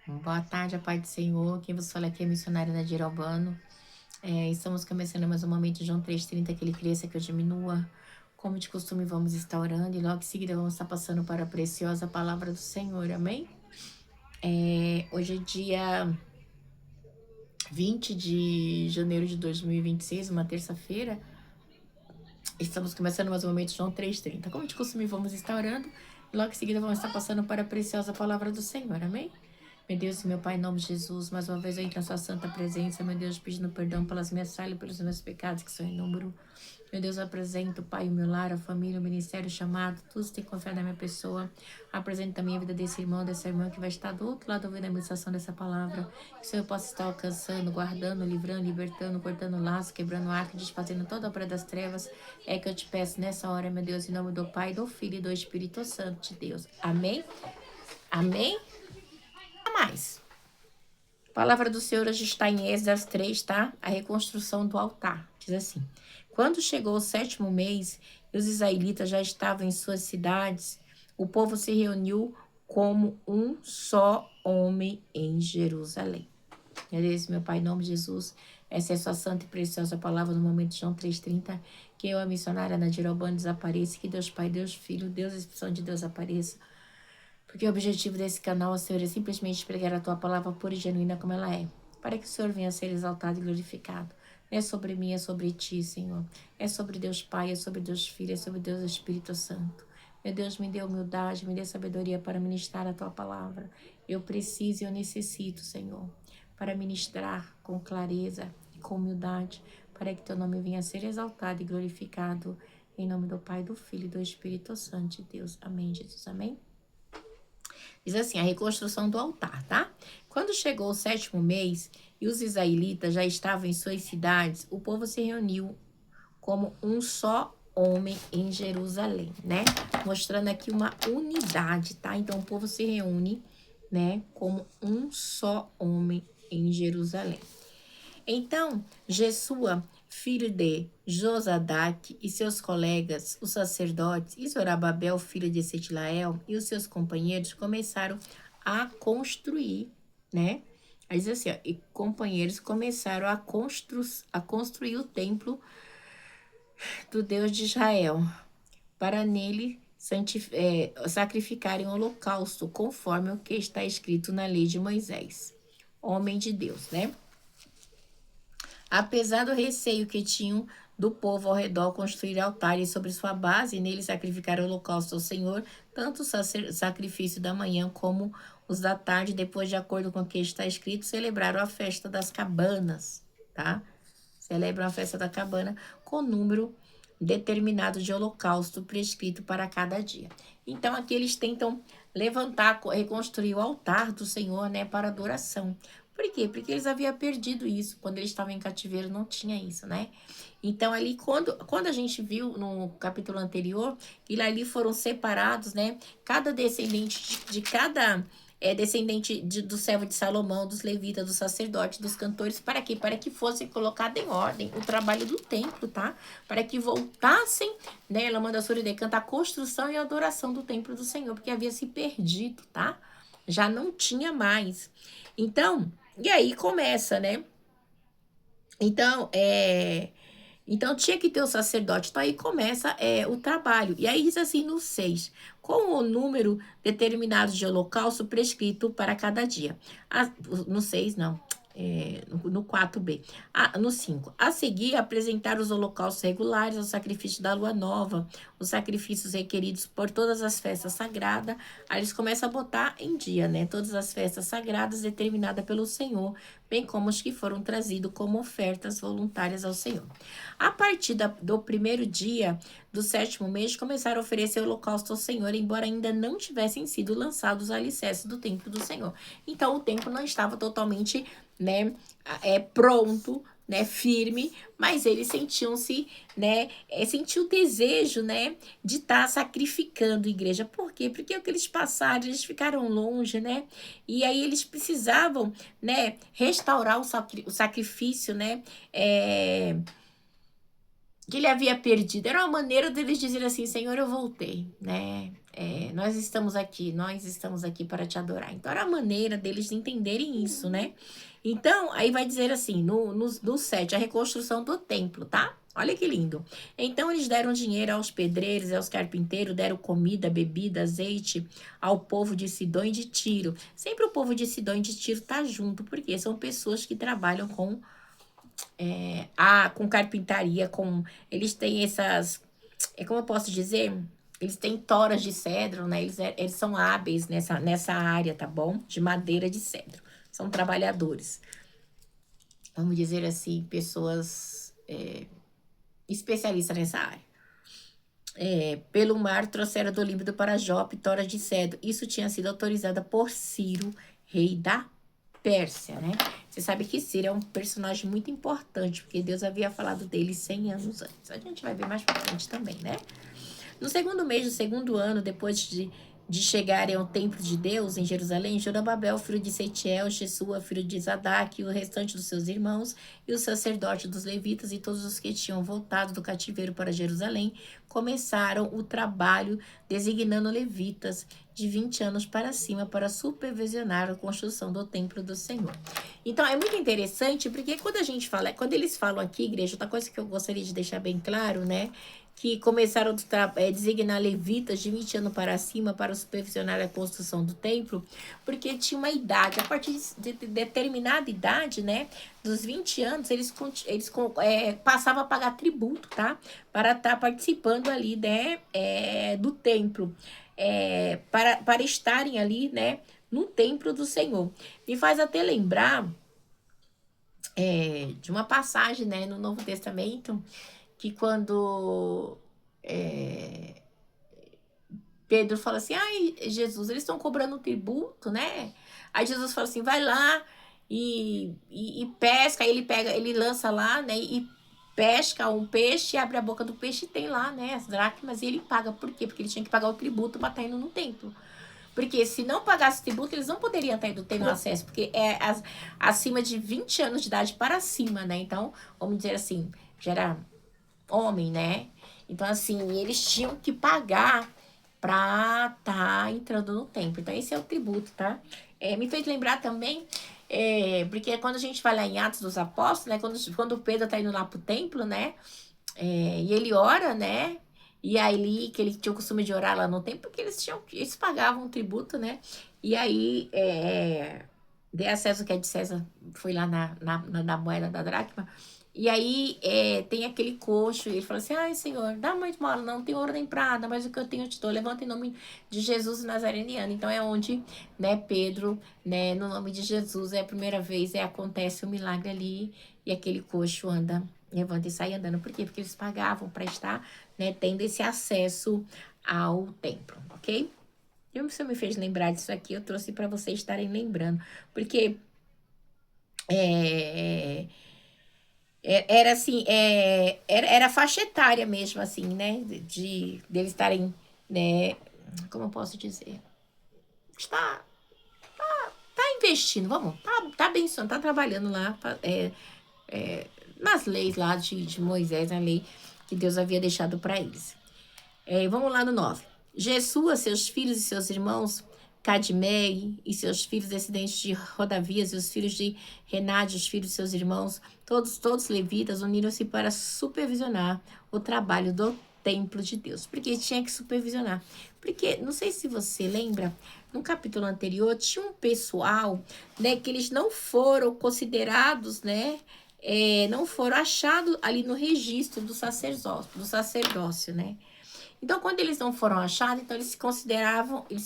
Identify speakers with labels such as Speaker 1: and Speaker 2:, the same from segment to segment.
Speaker 1: Boa tarde, a paz do Senhor. Quem vos fala aqui é a missionária Nadir Albano. Estamos começando mais um momento de João 3,30, que ele cresça, que eu diminua. Como de costume, vamos estar orando e logo em seguida vamos estar passando para a preciosa palavra do Senhor, amém? Hoje é dia 20 de janeiro de 2026, uma terça-feira. Estamos começando mais um momento de João 3,30. Como de costume, vamos estar orando e logo em seguida vamos estar passando para a preciosa palavra do Senhor, amém? Meu Deus e meu Pai, em nome de Jesus, mais uma vez eu entro na sua santa presença, meu Deus, pedindo perdão pelas minhas falhas, pelos meus pecados, que são em número. Meu Deus, eu apresento, Pai, o meu lar, a família, o ministério, o chamado, tudo tem confiado na minha pessoa. Apresento também a vida desse irmão, dessa irmã que vai estar do outro lado ouvindo a ministração dessa palavra. Que o Senhor possa estar alcançando, guardando, livrando, libertando, cortando laço, quebrando arco, desfazendo toda a obra das trevas. É que eu te peço nessa hora, meu Deus, em nome do Pai, do Filho e do Espírito Santo de Deus. Amém? Amém? A mais. A palavra do Senhor hoje está em Esdras 3, tá? A reconstrução do altar. Diz assim: quando chegou o 7º mês e os israelitas já estavam em suas cidades, o povo se reuniu como um só homem em Jerusalém. Meu Deus, meu Pai, em nome de Jesus, essa é a sua santa e preciosa palavra no momento de João 3,30. Que eu, a missionária Nadir Albano, desapareça, que Deus Pai, Deus Filho, Deus e Espírito Santo de Deus apareça. Porque o objetivo desse canal, Senhor, é simplesmente pregar a Tua palavra pura e genuína como ela é. Para que o Senhor venha a ser exaltado e glorificado. Não é sobre mim, é sobre Ti, Senhor. É sobre Deus Pai, é sobre Deus Filho, é sobre Deus Espírito Santo. Meu Deus, me dê humildade, me dê sabedoria para ministrar a Tua palavra. Eu preciso e eu necessito, Senhor, para ministrar com clareza e com humildade, para que Teu nome venha a ser exaltado e glorificado. Em nome do Pai, do Filho e do Espírito Santo de Deus. Amém, Jesus. Amém. Diz assim, a reconstrução do altar, tá? Quando chegou o 7º mês e os israelitas já estavam em suas cidades, o povo se reuniu como um só homem em Jerusalém, né? Mostrando aqui uma unidade, tá? Então, o povo se reúne, né, como um só homem em Jerusalém. Então, Jesua, filho de Josadaque, e seus colegas, os sacerdotes, e Zorababel, filho de Setilael, e os seus companheiros começaram a construir, né? Aí diz assim, ó, e companheiros começaram a construir o templo do Deus de Israel, para nele sacrificarem o holocausto, conforme o que está escrito na lei de Moisés, homem de Deus, né? Apesar do receio que tinham do povo ao redor construir altares sobre sua base e nele sacrificar o holocausto ao Senhor, tanto o sacrifício da manhã como os da tarde, depois de acordo com o que está escrito, celebraram a festa das cabanas, tá? Celebram a festa da cabana com número determinado de holocausto prescrito para cada dia. Então aqui eles tentam levantar, reconstruir o altar do Senhor, né, para adoração. Por quê? Porque eles haviam perdido isso. Quando eles estavam em cativeiro, não tinha isso, né? Então, ali, quando a gente viu no capítulo anterior, que ali foram separados, né? Cada descendente de cada descendente do servo de Salomão, dos levitas, dos sacerdotes, dos cantores, para quê? Para que fosse colocado em ordem o trabalho do templo, tá? Para que voltassem, né? Ela manda a Suride canta a construção e a adoração do templo do Senhor, porque havia se perdido, tá? Já não tinha mais. Então, e aí começa, né? Então tinha que ter o sacerdote. Então aí começa o trabalho. E aí diz assim no 6, com o número determinado de holocausto prescrito para cada dia. No 6, não. No 4b. No 5. A seguir, apresentar os holocaustos regulares, o sacrifício da lua nova, os sacrifícios requeridos por todas as festas sagradas. Aí eles começam a botar em dia, né? Todas as festas sagradas determinadas pelo Senhor, bem como os que foram trazidos como ofertas voluntárias ao Senhor. A partir do primeiro dia do 7º mês, começaram a oferecer o holocausto ao Senhor, embora ainda não tivessem sido lançados os alicerces do templo do Senhor. Então, o templo não estava totalmente, né, pronto, né, firme, mas eles sentiam-se, né, sentiu o desejo, né, de estar sacrificando a igreja. Por quê? Porque o que eles passaram, eles ficaram longe, né, e aí eles precisavam, né, restaurar o sacrifício, né, que ele havia perdido. Era uma maneira deles dizer assim, Senhor, eu voltei, né? nós estamos aqui para te adorar. Então, era a maneira deles entenderem isso, né? Então, aí vai dizer assim, no 7, a reconstrução do templo, tá? Olha que lindo. Então, eles deram dinheiro aos pedreiros e aos carpinteiros, deram comida, bebida, azeite ao povo de Sidom e de Tiro. Sempre o povo de Sidom e de Tiro tá junto, porque são pessoas que trabalham com carpintaria, eles têm essas, como eu posso dizer? Eles têm toras de cedro, né? Eles são hábeis nessa área, tá bom? De madeira de cedro. São trabalhadores. Vamos dizer assim, pessoas especialistas nessa área. Pelo mar trouxeram do Líbano para Jope toras de cedro. Isso tinha sido autorizada por Ciro, rei da Pérsia, né? Você sabe que Ciro é um personagem muito importante, porque Deus havia falado dele 100 anos antes. A gente vai ver mais pra frente também, né? No segundo mês do segundo ano, depois de chegarem ao templo de Deus em Jerusalém, Zorobabel, filho de Seitiel, Jesua, filho de Zadok, e o restante dos seus irmãos, e os sacerdotes dos levitas, e todos os que tinham voltado do cativeiro para Jerusalém, começaram o trabalho designando levitas de 20 anos para cima para supervisionar a construção do templo do Senhor. Então, é muito interessante, porque quando eles falam aqui, igreja, outra coisa que eu gostaria de deixar bem claro, né? Que começaram a designar levitas de 20 anos para cima para supervisionar a construção do templo, porque tinha uma idade, a partir de determinada idade, né, dos 20 anos, eles passavam a pagar tributo, tá? Para estar participando ali, né, do templo, para estarem ali, né, no templo do Senhor. Me faz até lembrar de uma passagem, né, no Novo Testamento, que quando Pedro fala assim, ai, Jesus, eles estão cobrando um tributo, né? Aí Jesus fala assim, vai lá e pesca, aí ele lança lá, né, e pesca um peixe, abre a boca do peixe e tem lá, né, as dracmas, e ele paga. Por quê? Porque ele tinha que pagar o tributo para estar indo no templo. Porque se não pagasse tributo, eles não poderiam estar indo tendo acesso, porque acima de 20 anos de idade para cima, né? Então, vamos dizer assim, já era homem, né? Então, assim, eles tinham que pagar pra tá entrando no templo. Então, esse é o tributo, tá? Me fez lembrar também, porque quando a gente vai lá em Atos dos Apóstolos, né? Quando o Pedro tá indo lá pro templo, né? E ele ora, né? E aí, que ele tinha o costume de orar lá no templo, porque eles pagavam um tributo, né? E aí, dê a César o que é de César, foi lá na moeda da dracma. E aí tem aquele coxo, e ele fala assim, ai, Senhor, dá uma esmola, não tem ouro nem prata, mas o que eu tenho eu te dou, levanta em nome de Jesus Nazareniano. Então é onde, né, Pedro, né, no nome de Jesus, é a primeira vez, acontece o milagre ali, e aquele coxo anda, levanta e sai andando. Por quê? Porque eles pagavam para estar, né, tendo esse acesso ao templo, ok? E você me fez lembrar disso aqui, eu trouxe para vocês estarem lembrando, porque era assim, era faixa etária mesmo, assim, né? Deles estarem, né? Como eu posso dizer? Está investindo, vamos, tá abençoando, tá trabalhando lá, nas leis lá de Moisés, a lei que Deus havia deixado para eles. Vamos lá no 9. Jesua, seus filhos e seus irmãos, Cadmei e seus filhos descendentes de Rodavias e os filhos de Renade, os filhos de seus irmãos, todos levitas, uniram-se para supervisionar o trabalho do templo de Deus. Porque tinha que supervisionar. Porque, não sei se você lembra, no capítulo anterior, tinha um pessoal, né, que eles não foram considerados, né, não foram achados ali no registro do sacerdócio, né? Então, quando eles não foram achados, então eles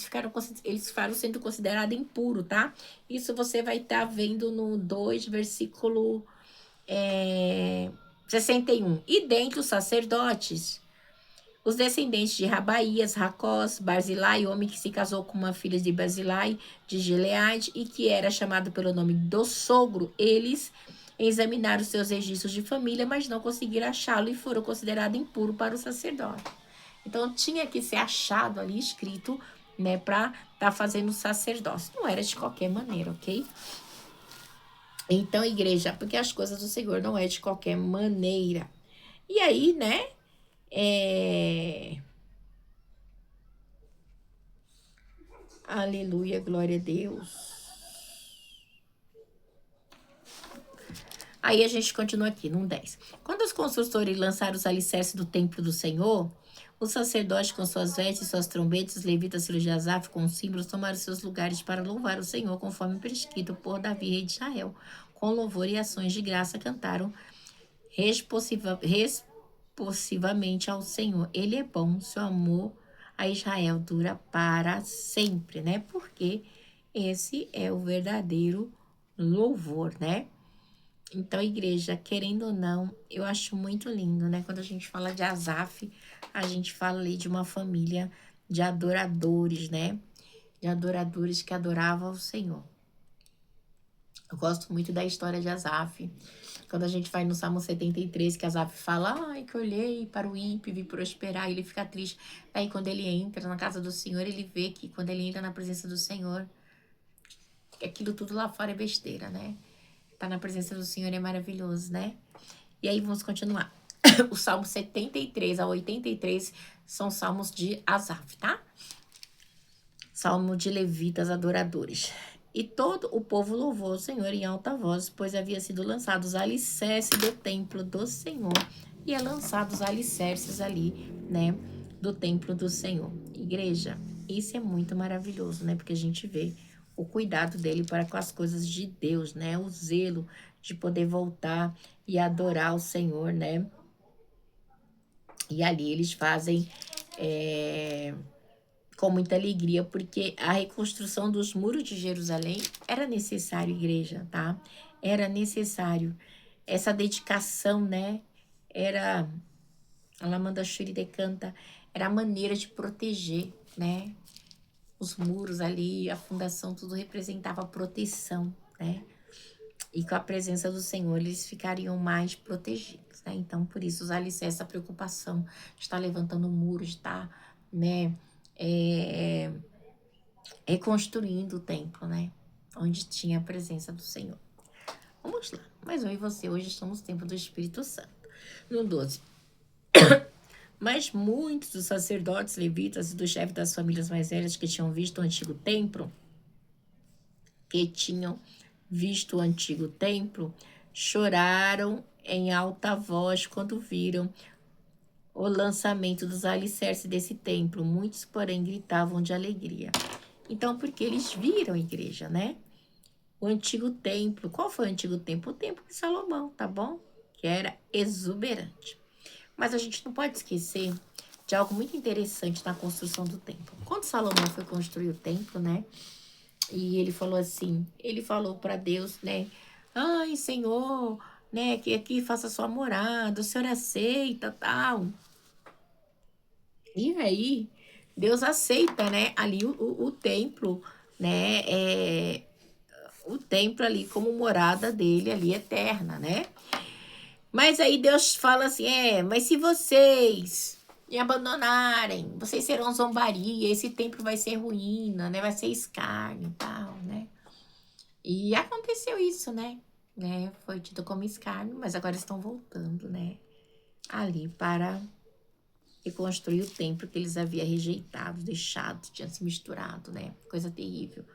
Speaker 1: ficaram sendo considerados impuros, tá? Isso você vai estar vendo no 2, versículo 61. E dentre os sacerdotes, os descendentes de Rabaías, Racós, Barzilai, homem que se casou com uma filha de Barzilai, de Gileade, e que era chamado pelo nome do sogro, eles examinaram seus registros de família, mas não conseguiram achá-lo e foram considerados impuros para o sacerdote. Então, tinha que ser achado ali, escrito, né, para estar fazendo sacerdócio. Não era de qualquer maneira, ok? Então, igreja, porque as coisas do Senhor não é de qualquer maneira. E aí, né, Aleluia, glória a Deus. Aí a gente continua aqui, no 10. Quando os construtores lançaram os alicerces do templo do Senhor, os sacerdotes com suas vestes, suas trombetas, os levitas, filhos de Asaf, com os símbolos, tomaram seus lugares para louvar o Senhor, conforme prescrito por Davi, rei de Israel. Com louvor e ações de graça cantaram responsivamente ao Senhor. Ele é bom, seu amor a Israel dura para sempre, né? Porque esse é o verdadeiro louvor, né? Então, igreja, querendo ou não, eu acho muito lindo, né? Quando a gente fala de Asaf, a gente fala ali de uma família de adoradores, né? De adoradores que adoravam o Senhor. Eu gosto muito da história de Asaf. Quando a gente vai no Salmo 73, que Asaf fala, ai, que eu olhei para o ímpio e vi prosperar, e ele fica triste. Aí, quando ele entra na casa do Senhor, ele vê que quando ele entra na presença do Senhor, aquilo tudo lá fora é besteira, né? Tá na presença do Senhor é maravilhoso, né? E aí vamos continuar. O Salmo 73 a 83 são salmos de Asaf, tá? Salmo de levitas adoradores. E todo o povo louvou o Senhor em alta voz, pois havia sido lançados os alicerces do templo do Senhor. E é lançados os alicerces ali, né, do templo do Senhor. Igreja, isso é muito maravilhoso, né? Porque a gente vê o cuidado dele para com as coisas de Deus, né? O zelo de poder voltar e adorar o Senhor, né? E ali eles fazem com muita alegria, porque a reconstrução dos muros de Jerusalém era necessário, igreja, tá? Era necessário. Essa dedicação, né? Era, a Lamanda Shuri decanta, era a maneira de proteger, né? Os muros ali, a fundação, tudo representava proteção, né? E com a presença do Senhor, eles ficariam mais protegidos, né? Então, por isso, os alicerces, essa preocupação de estar levantando muros, de estar, né, reconstruindo o templo, né? Onde tinha a presença do Senhor. Vamos lá. Mas eu e você, hoje estamos no tempo do Espírito Santo. No 12. Mas muitos dos sacerdotes, levitas e dos chefes das famílias mais velhas que tinham visto o antigo templo, choraram em alta voz quando viram o lançamento dos alicerces desse templo. Muitos, porém, gritavam de alegria. Então, porque eles viram, igreja, né? O antigo templo. Qual foi o antigo templo? O templo de Salomão, tá bom? Que era exuberante. Mas a gente não pode esquecer de algo muito interessante na construção do templo. Quando Salomão foi construir o templo, né? E ele falou assim, ele falou para Deus, né? Ai, Senhor, né? Que aqui faça sua morada, o Senhor aceita, tal. E aí, Deus aceita, né? Ali o templo, né? O templo ali como morada dele ali eterna, né? Mas aí Deus fala assim, mas se vocês me abandonarem, vocês serão zombaria, esse templo vai ser ruína, né? Vai ser escárnio e tal, né? E aconteceu isso, né? Foi tido como escárnio, mas agora estão voltando, né? Ali para reconstruir o templo que eles haviam rejeitado, deixado, tinha se misturado, né? Coisa terrível.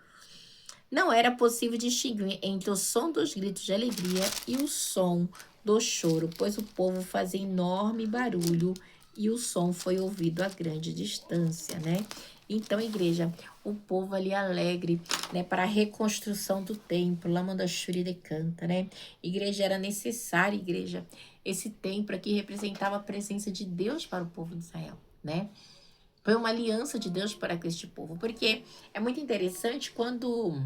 Speaker 1: Não era possível distinguir entre o som dos gritos de alegria e o som do choro, pois o povo fazia enorme barulho e o som foi ouvido a grande distância, né? Então, igreja, o povo ali alegre, né, para a reconstrução do templo, Lamanda Shuri decanta, né? Igreja, era necessária, igreja, esse templo aqui representava a presença de Deus para o povo de Israel, né? Foi uma aliança de Deus para com este povo, porque é muito interessante quando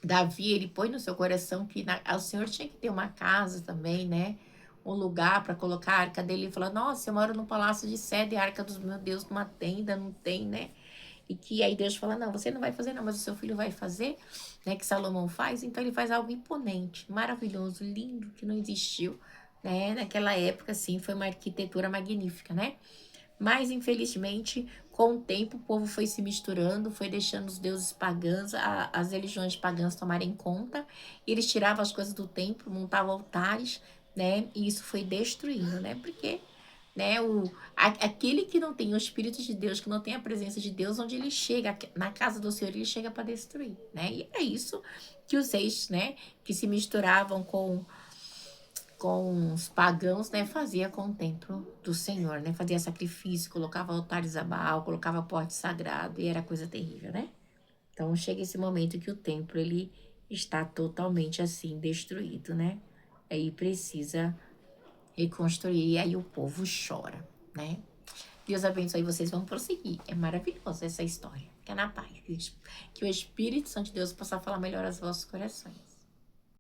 Speaker 1: Davi, ele põe no seu coração que o Senhor tinha que ter uma casa também, né? Um lugar para colocar a arca dele. Ele fala, nossa, eu moro num palácio de seda e a arca dos meus Deus numa tenda, não tem, né? E que aí Deus fala, não, você não vai fazer não, mas o seu filho vai fazer, né? Que Salomão faz. Então ele faz algo imponente, maravilhoso, lindo, que não existiu, né? Naquela época, assim, foi uma arquitetura magnífica, né? Mas, infelizmente, com o tempo, o povo foi se misturando, foi deixando os deuses pagãos, as religiões pagãs tomarem conta. E eles tiravam as coisas do templo, montavam altares, né? E isso foi destruindo, né? Porque né? Aquele que não tem o Espírito de Deus, que não tem a presença de Deus, onde ele chega, na casa do Senhor, ele chega para destruir, né? E é isso que os reis, né, que se misturavam com os pagãos, né, fazia com o templo do Senhor, né? Fazia sacrifício, colocava altares a Baal, colocava porte sagrado, e era coisa terrível, né? Então chega esse momento que o templo ele está totalmente assim destruído, né? Aí precisa reconstruir, e aí o povo chora, né? Deus abençoe vocês, vamos prosseguir. É maravilhosa essa história. Fica na paz. Que o Espírito Santo de Deus possa falar melhor aos vossos corações.